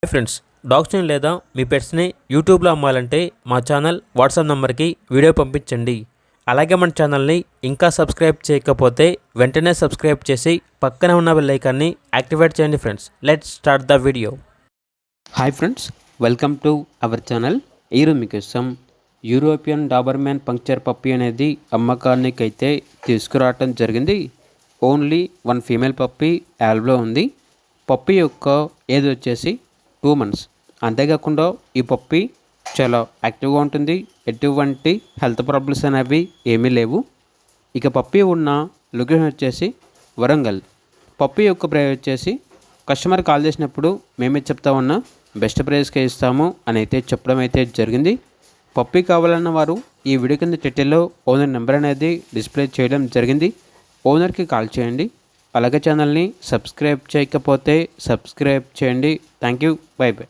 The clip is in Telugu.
హాయ్ ఫ్రెండ్స్, డాగ్స్ని లేదా మీ పెట్స్ని యూట్యూబ్లో అమ్మాలంటే మా ఛానల్ వాట్సాప్ నెంబర్కి వీడియో పంపించండి. అలాగే మన ఛానల్ని ఇంకా సబ్స్క్రైబ్ చేయకపోతే వెంటనే సబ్స్క్రైబ్ చేసి పక్కనే ఉన్న బెల్ ఐకాన్ని యాక్టివేట్ చేయండి. Friends, let's start the video. Hi friends, welcome to our channel. ఈరోజు మీకోసం యూరోపియన్ డాబర్మ్యాన్ పంక్చర్ పప్పీ అనేది అమ్మకానికి అయితే తీసుకురావటం జరిగింది. ఓన్లీ వన్ ఫీమేల్ పప్పీ యాల్బ్లో ఉంది. పప్పీ యొక్క ఏజ్ వచ్చేసి 2 months. అంతేకాకుండా ఈ పప్పీ చాలా యాక్టివ్గా ఉంటుంది. ఎటువంటి హెల్త్ ప్రాబ్లమ్స్ అనేవి ఏమీ లేవు. ఇక పప్పీ ఉన్న లొకేషన్ వచ్చేసి వరంగల్. పప్పీ యొక్క ప్రైస్ వచ్చేసి కస్టమర్ కాల్ చేసినప్పుడు మేమే చెప్తా ఉన్నా బెస్ట్ ప్రైస్కే ఇస్తాము అని అయితే చెప్పడం అయితే జరిగింది. పప్పీ కావాలన్న వారు ఈ వీడియో కింద టైటిల్లో ఓనర్ నెంబర్ అనేది డిస్ప్లే చేయడం జరిగింది. ఓనర్కి కాల్ చేయండి. అలాగే ఛానల్ని సబ్స్క్రైబ్ చేయకపోతే సబ్స్క్రైబ్ చేయండి. Thank you. By by.